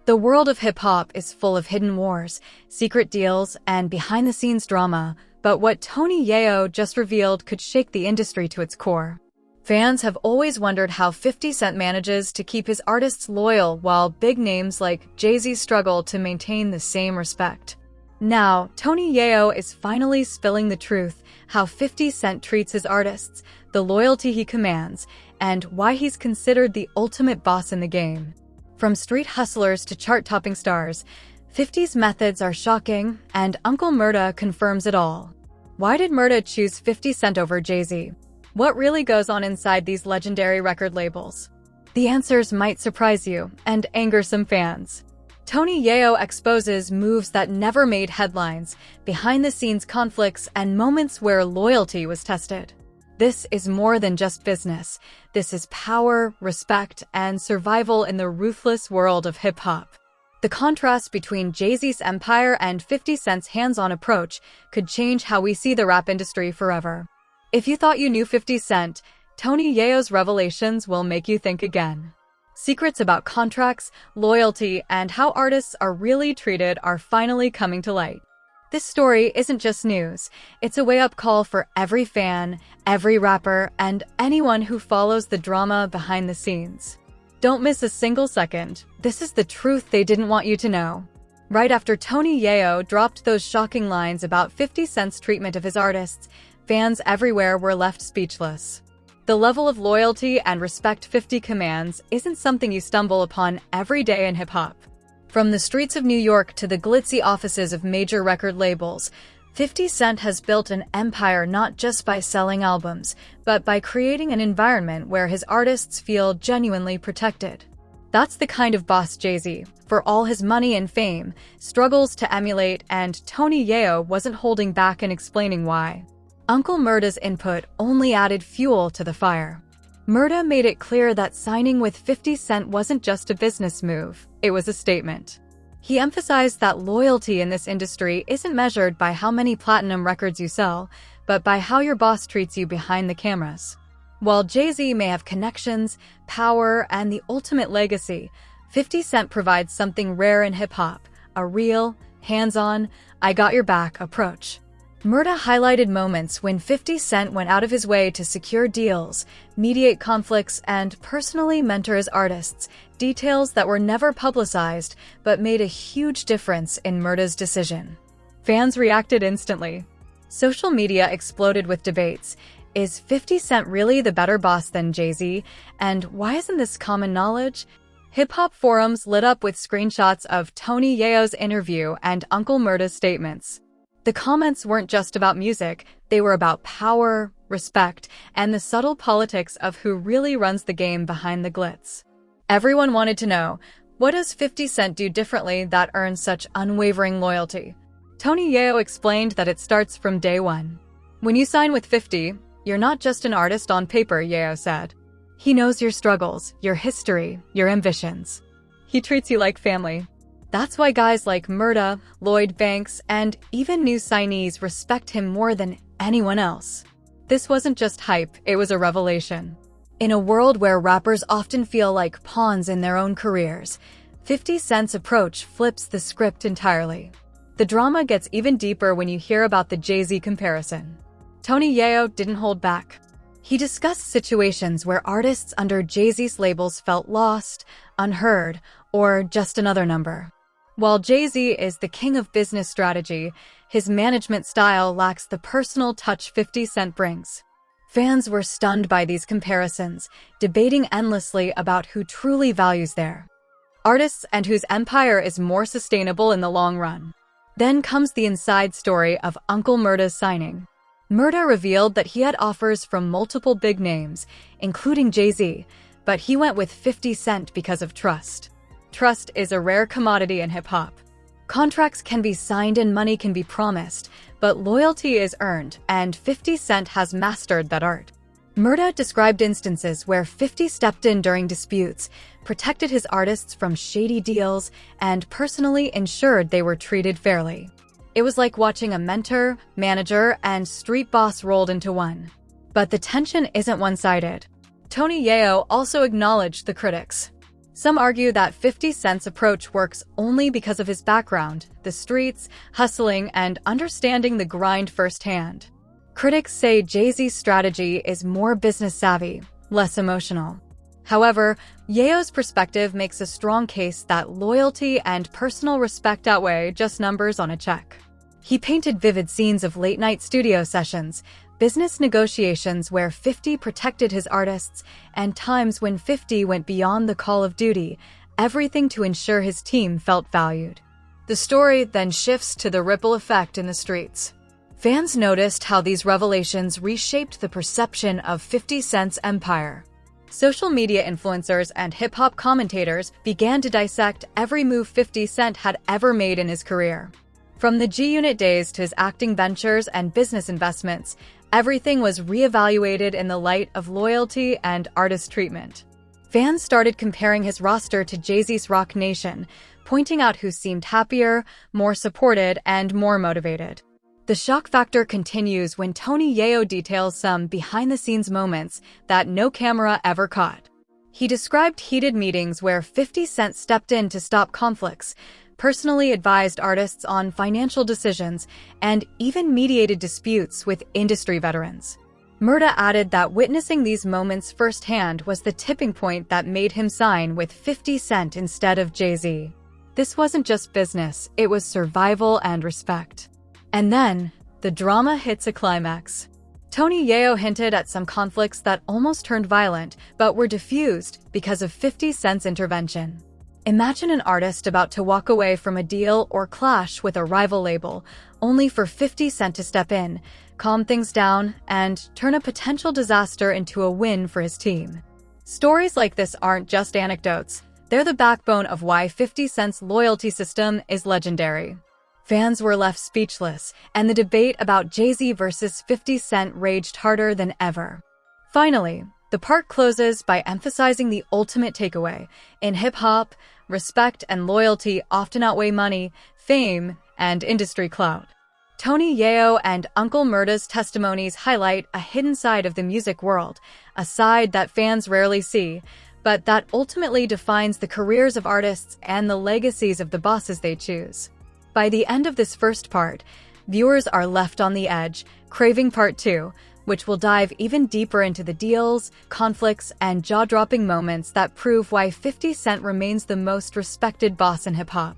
The world of hip-hop is full of hidden wars, secret deals, and behind-the-scenes drama, but what Tony Yayo just revealed could shake the industry to its core. Fans have always wondered how 50 Cent manages to keep his artists loyal while big names like Jay-Z struggle to maintain the same respect. Now, Tony Yayo is finally spilling the truth, how 50 Cent treats his artists, the loyalty he commands, and why he's considered the ultimate boss in the game. From street hustlers to chart-topping stars, 50's methods are shocking, and Uncle Murda confirms it all. Why did Murda choose 50 Cent over Jay-Z? What really goes on inside these legendary record labels? The answers might surprise you and anger some fans. Tony Yayo exposes moves that never made headlines, behind-the-scenes conflicts, and moments where loyalty was tested. This is more than just business. This is power, respect, and survival in the ruthless world of hip-hop. The contrast between Jay-Z's empire and 50 Cent's hands-on approach could change how we see the rap industry forever. If you thought you knew 50 Cent, Tony Yayo's revelations will make you think again. Secrets about contracts, loyalty, and how artists are really treated are finally coming to light. This story isn't just news, it's a wake-up call for every fan, every rapper, and anyone who follows the drama behind the scenes. Don't miss a single second. This is the truth they didn't want you to know. Right after Tony Yayo dropped those shocking lines about 50 Cent's treatment of his artists, fans everywhere were left speechless. The level of loyalty and respect 50 commands isn't something you stumble upon every day in hip-hop. From the streets of New York to the glitzy offices of major record labels, 50 Cent has built an empire not just by selling albums, but by creating an environment where his artists feel genuinely protected. That's the kind of boss Jay-Z, for all his money and fame, struggles to emulate, and Tony Yayo wasn't holding back in explaining why. Uncle Murda's input only added fuel to the fire. Murda made it clear that signing with 50 Cent wasn't just a business move, it was a statement. He emphasized that loyalty in this industry isn't measured by how many platinum records you sell, but by how your boss treats you behind the cameras. While Jay-Z may have connections, power, and the ultimate legacy, 50 Cent provides something rare in hip-hop, a real, hands-on, I got your back approach. Murda highlighted moments when 50 Cent went out of his way to secure deals, mediate conflicts, and personally mentor his artists, details that were never publicized but made a huge difference in Murda's decision. Fans reacted instantly. Social media exploded with debates. Is 50 Cent really the better boss than Jay-Z? And why isn't this common knowledge? Hip-hop forums lit up with screenshots of Tony Yayo's interview and Uncle Murda's statements. The comments weren't just about music, they were about power, respect, and the subtle politics of who really runs the game behind the glitz. Everyone wanted to know, what does 50 Cent do differently that earns such unwavering loyalty? Tony Yayo explained that it starts from day one. When you sign with 50, you're not just an artist on paper, Yayo said. He knows your struggles, your history, your ambitions. He treats you like family. That's why guys like Murda, Lloyd Banks, and even new signees respect him more than anyone else. This wasn't just hype, it was a revelation. In a world where rappers often feel like pawns in their own careers, 50 Cent's approach flips the script entirely. The drama gets even deeper when you hear about the Jay-Z comparison. Tony Yayo didn't hold back. He discussed situations where artists under Jay-Z's labels felt lost, unheard, or just another number. While Jay-Z is the king of business strategy, his management style lacks the personal touch 50 Cent brings. Fans were stunned by these comparisons, debating endlessly about who truly values their artists and whose empire is more sustainable in the long run. Then comes the inside story of Uncle Murda's signing. Murda revealed that he had offers from multiple big names, including Jay-Z, but he went with 50 Cent because of trust. Trust is a rare commodity in hip-hop. Contracts can be signed and money can be promised, but loyalty is earned, and 50 Cent has mastered that art. Murda described instances where 50 stepped in during disputes, protected his artists from shady deals, and personally ensured they were treated fairly. It was like watching a mentor, manager, and street boss rolled into one. But the tension isn't one-sided. Tony Yayo also acknowledged the critics. Some argue that 50 Cent's approach works only because of his background, the streets, hustling, and understanding the grind firsthand. Critics say Jay-Z's strategy is more business-savvy, less emotional. However, Yayo's perspective makes a strong case that loyalty and personal respect outweigh just numbers on a check. He painted vivid scenes of late-night studio sessions, business negotiations where 50 protected his artists, and times when 50 went beyond the call of duty, everything to ensure his team felt valued. The story then shifts to the ripple effect in the streets. Fans noticed how these revelations reshaped the perception of 50 Cent's empire. Social media influencers and hip-hop commentators began to dissect every move 50 Cent had ever made in his career. From the GUnit days to his acting ventures and business investments, everything was reevaluated in the light of loyalty and artist treatment. Fans started comparing his roster to Jay-Z's Roc Nation, pointing out who seemed happier, more supported, and more motivated. The shock factor continues when Tony Yayo details some behind-the-scenes moments that no camera ever caught. He described heated meetings where 50 Cent stepped in to stop conflicts, personally advised artists on financial decisions, and even mediated disputes with industry veterans. Murda added that witnessing these moments firsthand was the tipping point that made him sign with 50 Cent instead of Jay-Z. This wasn't just business, it was survival and respect. And then, the drama hits a climax. Tony Yayo hinted at some conflicts that almost turned violent, but were diffused because of 50 Cent's intervention. Imagine an artist about to walk away from a deal or clash with a rival label, only for 50 Cent to step in, calm things down, and turn a potential disaster into a win for his team. Stories like this aren't just anecdotes. They're the backbone of why 50 Cent's loyalty system is legendary. Fans were left speechless, and the debate about Jay-Z versus 50 Cent raged harder than ever. Finally, the part closes by emphasizing the ultimate takeaway. In hip-hop, respect and loyalty often outweigh money, fame, and industry clout. Tony Yayo and Uncle Murda's testimonies highlight a hidden side of the music world, a side that fans rarely see, but that ultimately defines the careers of artists and the legacies of the bosses they choose. By the end of this first part, viewers are left on the edge, craving part 2, which will dive even deeper into the deals, conflicts, and jaw-dropping moments that prove why 50 Cent remains the most respected boss in hip-hop.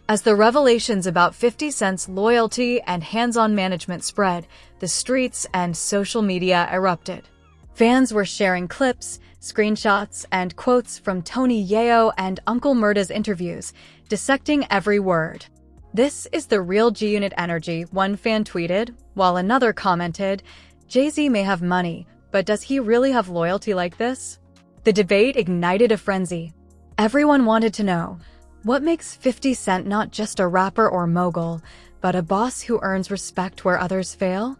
As the revelations about 50 Cent's loyalty and hands-on management spread, the streets and social media erupted. Fans were sharing clips, screenshots, and quotes from Tony Yayo and Uncle Murda's interviews, dissecting every word. "This is the real GUnit energy," one fan tweeted, while another commented, "Jay-Z may have money, but does he really have loyalty like this?" The debate ignited a frenzy. Everyone wanted to know, what makes 50 Cent not just a rapper or mogul, but a boss who earns respect where others fail?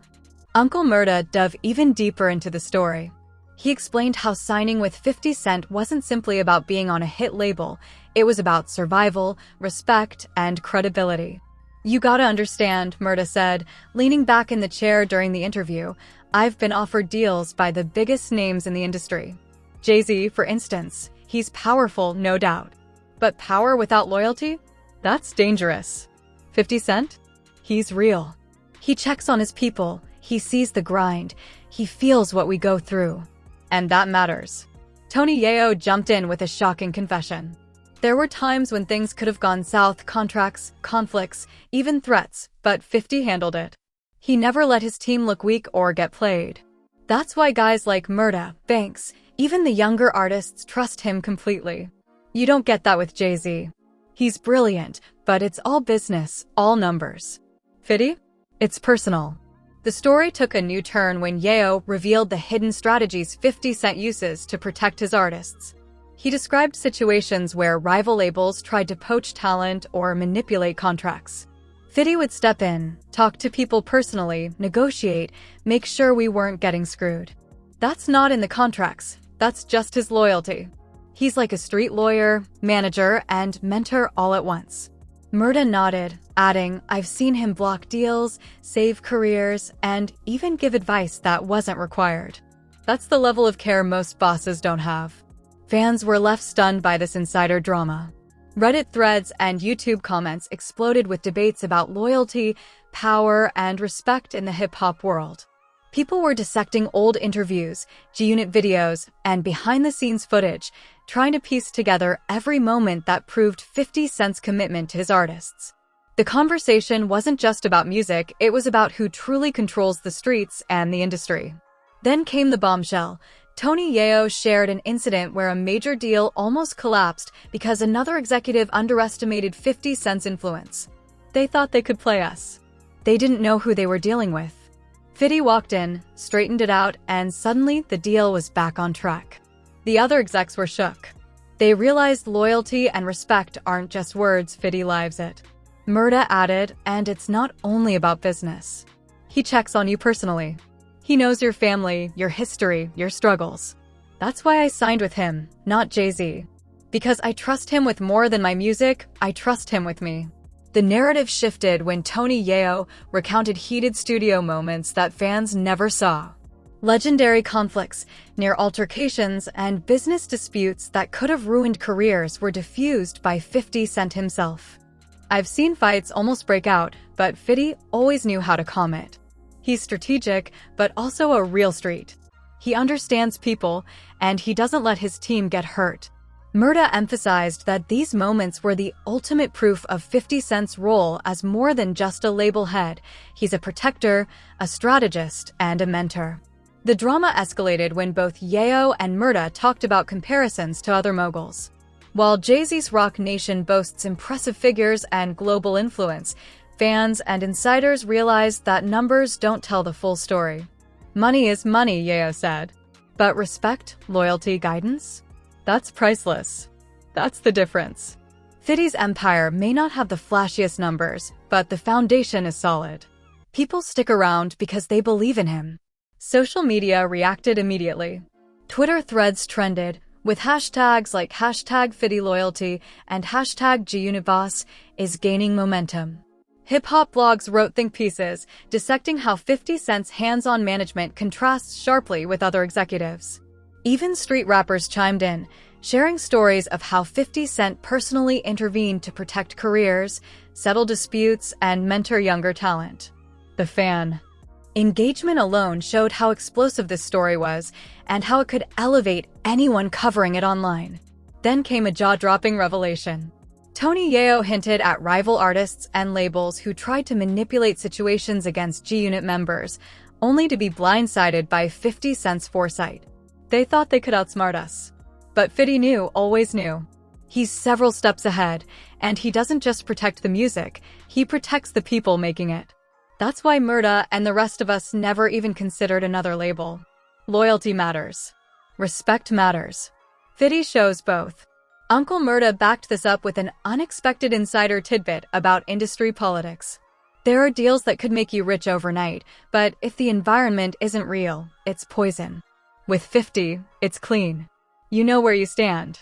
Uncle Murda dove even deeper into the story. He explained how signing with 50 Cent wasn't simply about being on a hit label, it was about survival, respect, and credibility. "You gotta understand," Murda said, leaning back in the chair during the interview, "I've been offered deals by the biggest names in the industry. Jay-Z, for instance, he's powerful, no doubt. But power without loyalty? That's dangerous. 50 Cent? He's real. He checks on his people, he sees the grind, he feels what we go through. And that matters." Tony Yayo jumped in with a shocking confession. There were times when things could have gone south, contracts, conflicts, even threats, but 50 handled it. He never let his team look weak or get played. That's why guys like Murda, Banks, even the younger artists trust him completely. You don't get that with Jay-Z. He's brilliant, but it's all business, all numbers. 50? It's personal. The story took a new turn when Yayo revealed the hidden strategies 50 Cent uses to protect his artists. He described situations where rival labels tried to poach talent or manipulate contracts. 50 would step in, talk to people personally, negotiate, make sure we weren't getting screwed. That's not in the contracts, that's just his loyalty. He's like a street lawyer, manager, and mentor all at once. Murda nodded, adding, "I've seen him block deals, save careers, and even give advice that wasn't required. That's the level of care most bosses don't have." Fans were left stunned by this insider drama. Reddit threads and YouTube comments exploded with debates about loyalty, power, and respect in the hip-hop world. People were dissecting old interviews, GUnit videos, and behind-the-scenes footage, trying to piece together every moment that proved 50 Cent's commitment to his artists. The conversation wasn't just about music, it was about who truly controls the streets and the industry. Then came the bombshell. Tony Yayo shared an incident where a major deal almost collapsed because another executive underestimated 50 Cent's influence. They thought they could play us. They didn't know who they were dealing with. 50 walked in, straightened it out, and suddenly the deal was back on track. The other execs were shook. They realized loyalty and respect aren't just words, 50 lives it. Murda added, and it's not only about business. He checks on you personally. He knows your family, your history, your struggles. That's why I signed with him, not Jay-Z. Because I trust him with more than my music, I trust him with me. The narrative shifted when Tony Yayo recounted heated studio moments that fans never saw. Legendary conflicts, near altercations, and business disputes that could have ruined careers were diffused by 50 Cent himself. I've seen fights almost break out, but 50 always knew how to calm it. He's strategic, but also a real street. He understands people, and he doesn't let his team get hurt. Murda emphasized that these moments were the ultimate proof of 50 Cent's role as more than just a label head. He's a protector, a strategist, and a mentor. The drama escalated when both Yayo and Murda talked about comparisons to other moguls. While Jay-Z's Rock Nation boasts impressive figures and global influence, fans and insiders realized that numbers don't tell the full story. Money is money, Yayo said. But respect, loyalty, guidance? That's priceless. That's the difference. 50's empire may not have the flashiest numbers, but the foundation is solid. People stick around because they believe in him. Social media reacted immediately. Twitter threads trended, with hashtags like #50loyalty and #GUnitBoss is gaining momentum. Hip-hop blogs wrote think pieces, dissecting how 50 Cent's hands-on management contrasts sharply with other executives. Even street rappers chimed in, sharing stories of how 50 Cent personally intervened to protect careers, settle disputes, and mentor younger talent. The fan engagement alone showed how explosive this story was and how it could elevate anyone covering it online. Then came a jaw-dropping revelation. Tony Yayo hinted at rival artists and labels who tried to manipulate situations against GUnit members, only to be blindsided by 50 Cent's foresight. They thought they could outsmart us. But 50 knew, always knew. He's several steps ahead, and he doesn't just protect the music, he protects the people making it. That's why Murda and the rest of us never even considered another label. Loyalty matters. Respect matters. 50 shows both. Uncle Murda backed this up with an unexpected insider tidbit about industry politics. There are deals that could make you rich overnight, but if the environment isn't real, it's poison. With 50, it's clean. You know where you stand.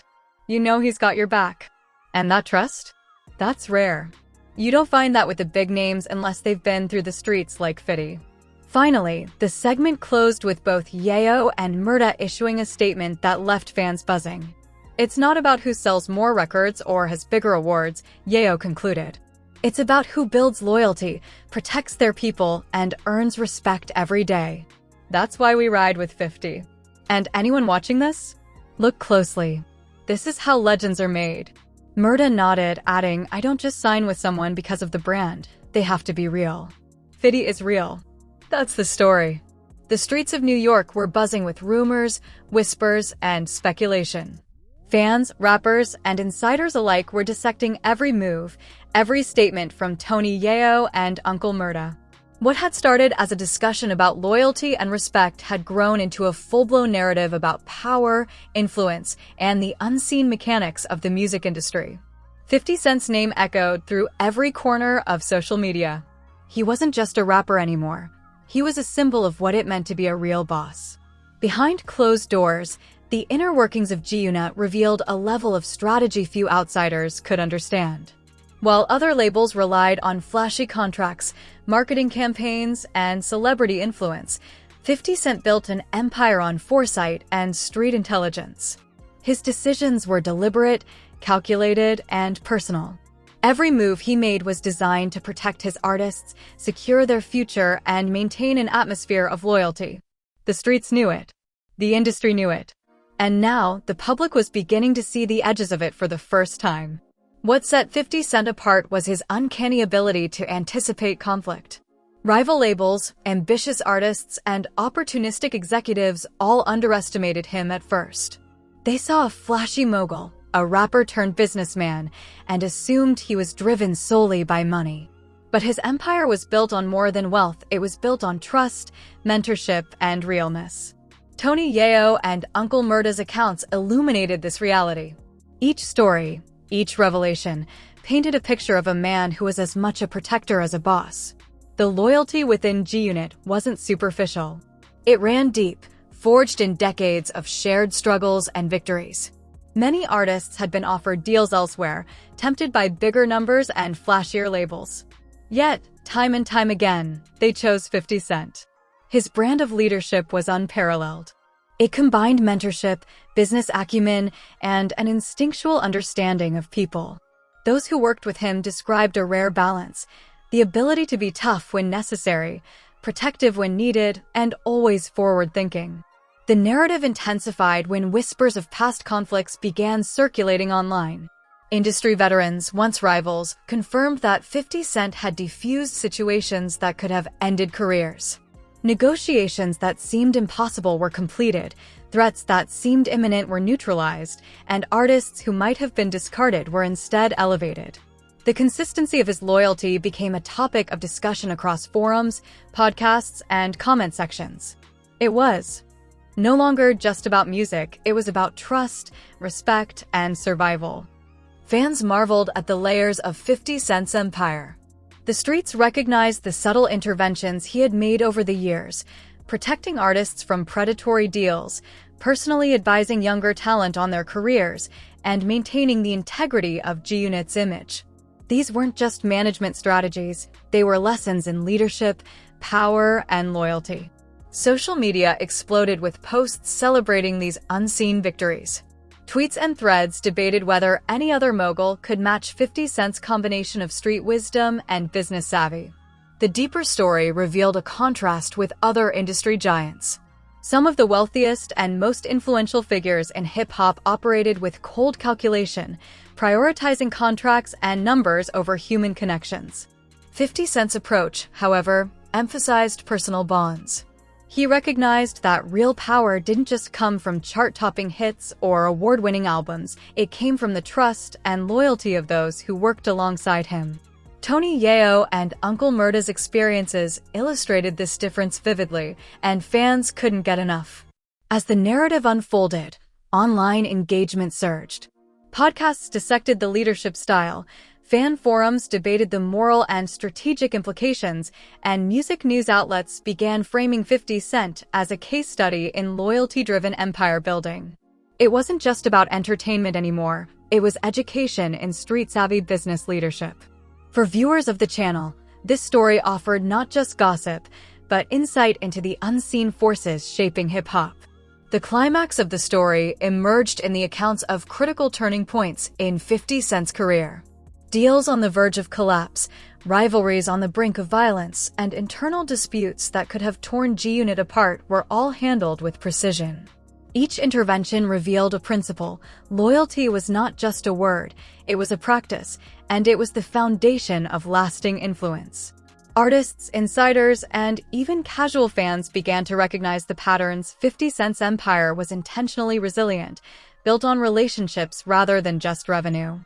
You know he's got your back. And that trust? That's rare. You don't find that with the big names unless they've been through the streets like 50. Finally, the segment closed with both Yayo and Murda issuing a statement that left fans buzzing. It's not about who sells more records or has bigger awards, Yayo concluded. It's about who builds loyalty, protects their people, and earns respect every day. That's why we ride with 50. And anyone watching this? Look closely. This is how legends are made. Murda nodded, adding, I don't just sign with someone because of the brand. They have to be real. 50 is real. That's the story. The streets of New York were buzzing with rumors, whispers, and speculation. Fans, rappers, and insiders alike were dissecting every move, every statement from Tony Yayo and Uncle Murda. What had started as a discussion about loyalty and respect had grown into a full-blown narrative about power, influence, and the unseen mechanics of the music industry. 50 Cent's name echoed through every corner of social media. He wasn't just a rapper anymore. He was a symbol of what it meant to be a real boss. Behind closed doors, the inner workings of GUnit revealed a level of strategy few outsiders could understand. While other labels relied on flashy contracts, marketing campaigns, and celebrity influence, 50 Cent built an empire on foresight and street intelligence. His decisions were deliberate, calculated, and personal. Every move he made was designed to protect his artists, secure their future, and maintain an atmosphere of loyalty. The streets knew it. The industry knew it. And now, the public was beginning to see the edges of it for the first time. What set 50 Cent apart was his uncanny ability to anticipate conflict. Rival labels, ambitious artists, and opportunistic executives all underestimated him at first. They saw a flashy mogul, a rapper turned businessman, and assumed he was driven solely by money. But his empire was built on more than wealth. It was built on trust, mentorship, and realness. Tony Yayo and Uncle Murda's accounts illuminated this reality. Each story, each revelation, painted a picture of a man who was as much a protector as a boss. The loyalty within GUnit wasn't superficial. It ran deep, forged in decades of shared struggles and victories. Many artists had been offered deals elsewhere, tempted by bigger numbers and flashier labels. Yet, time and time again, they chose 50 Cent. His brand of leadership was unparalleled. It combined mentorship, business acumen, and an instinctual understanding of people. Those who worked with him described a rare balance, the ability to be tough when necessary, protective when needed, and always forward-thinking. The narrative intensified when whispers of past conflicts began circulating online. Industry veterans, once rivals, confirmed that 50 Cent had defused situations that could have ended careers. Negotiations that seemed impossible were completed, threats that seemed imminent were neutralized, and artists who might have been discarded were instead elevated. The consistency of his loyalty became a topic of discussion across forums, podcasts, and comment sections. It was no longer just about music, it was about trust, respect, and survival. Fans marveled at the layers of 50 Cent's empire. The streets recognized the subtle interventions he had made over the years, protecting artists from predatory deals, personally advising younger talent on their careers, and maintaining the integrity of GUnit's image. These weren't just management strategies, they were lessons in leadership, power, and loyalty. Social media exploded with posts celebrating these unseen victories. Tweets and threads debated whether any other mogul could match 50 Cent's combination of street wisdom and business savvy. The deeper story revealed a contrast with other industry giants. Some of the wealthiest and most influential figures in hip-hop operated with cold calculation, prioritizing contracts and numbers over human connections. 50 Cent's approach, however, emphasized personal bonds. He recognized that real power didn't just come from chart-topping hits or award-winning albums, it came from the trust and loyalty of those who worked alongside him. Tony Yayo and Uncle Murda's experiences illustrated this difference vividly, and fans couldn't get enough. As the narrative unfolded, online engagement surged. Podcasts dissected the leadership style, fan forums debated the moral and strategic implications, and music news outlets began framing 50 Cent as a case study in loyalty-driven empire building. It wasn't just about entertainment anymore, it was education in street-savvy business leadership. For viewers of the channel, this story offered not just gossip, but insight into the unseen forces shaping hip-hop. The climax of the story emerged in the accounts of critical turning points in 50 Cent's career. Deals on the verge of collapse, rivalries on the brink of violence, and internal disputes that could have torn GUnit apart were all handled with precision. Each intervention revealed a principle. Loyalty was not just a word, it was a practice, and it was the foundation of lasting influence. Artists, insiders, and even casual fans began to recognize the patterns. 50 Cent's empire was intentionally resilient, built on relationships rather than just revenue.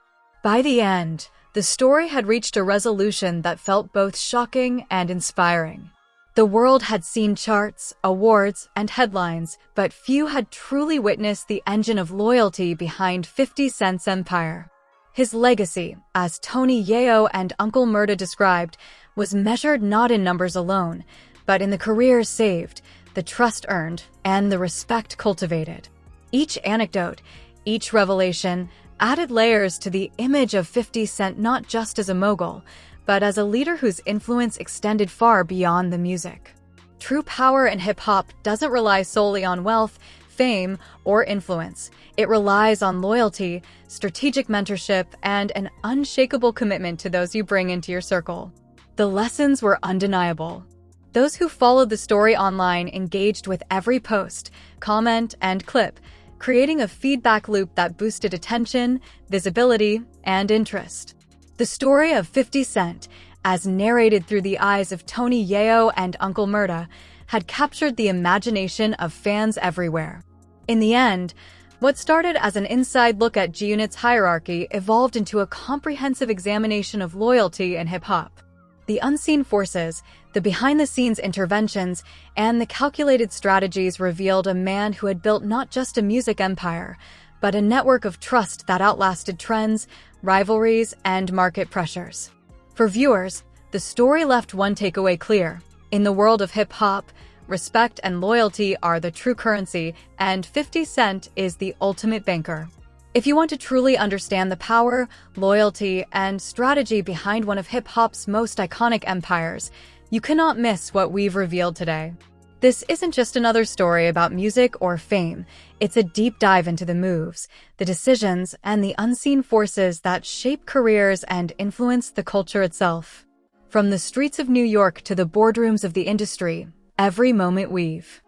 By the end, the story had reached a resolution that felt both shocking and inspiring. The world had seen charts, awards, and headlines, but few had truly witnessed the engine of loyalty behind 50 Cent's empire. His legacy, as Tony Yayo and Uncle Murda described, was measured not in numbers alone, but in the careers saved, the trust earned, and the respect cultivated. Each anecdote, each revelation, added layers to the image of 50 Cent not just as a mogul, but as a leader whose influence extended far beyond the music. True power in hip-hop doesn't rely solely on wealth. fame, or influence. It relies on loyalty, strategic mentorship, and an unshakable commitment to those you bring into your circle. The lessons were undeniable. Those who followed the story online engaged with every post, comment, and clip, creating a feedback loop that boosted attention, visibility, and interest. The story of 50 Cent, as narrated through the eyes of Tony Yayo and Uncle Murda, had captured the imagination of fans everywhere. In the end, what started as an inside look at GUnit's hierarchy evolved into a comprehensive examination of loyalty in hip-hop. The unseen forces, the behind-the-scenes interventions, and the calculated strategies revealed a man who had built not just a music empire, but a network of trust that outlasted trends, rivalries, and market pressures. For viewers, the story left one takeaway clear. In the world of hip-hop, respect and loyalty are the true currency, and 50 Cent is the ultimate banker. If you want to truly understand the power, loyalty, and strategy behind one of hip-hop's most iconic empires, you cannot miss what we've revealed today. This isn't just another story about music or fame. It's a deep dive into the moves, the decisions, and the unseen forces that shape careers and influence the culture itself. From the streets of New York to the boardrooms of the industry, every moment we've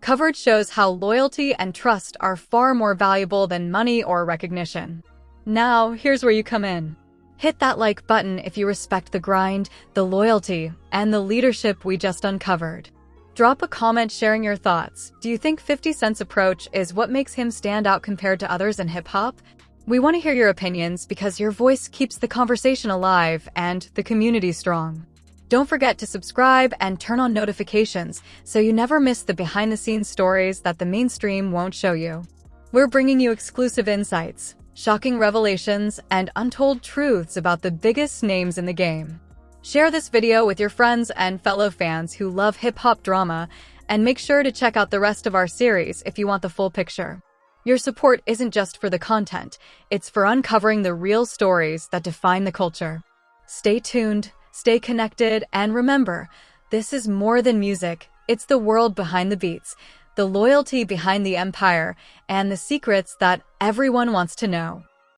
covered shows how loyalty and trust are far more valuable than money or recognition. Now, here's where you come in. Hit that like button if you respect the grind, the loyalty, and the leadership we just uncovered. Drop a comment sharing your thoughts. Do you think 50 Cent's approach is what makes him stand out compared to others in hip-hop? We want to hear your opinions because your voice keeps the conversation alive and the community strong. Don't forget to subscribe and turn on notifications so you never miss the behind-the-scenes stories that the mainstream won't show you. We're bringing you exclusive insights, shocking revelations, and untold truths about the biggest names in the game. Share this video with your friends and fellow fans who love hip-hop drama, and make sure to check out the rest of our series if you want the full picture. Your support isn't just for the content, it's for uncovering the real stories that define the culture. Stay tuned, stay connected, and remember, this is more than music. It's the world behind the beats, the loyalty behind the empire, and the secrets that everyone wants to know.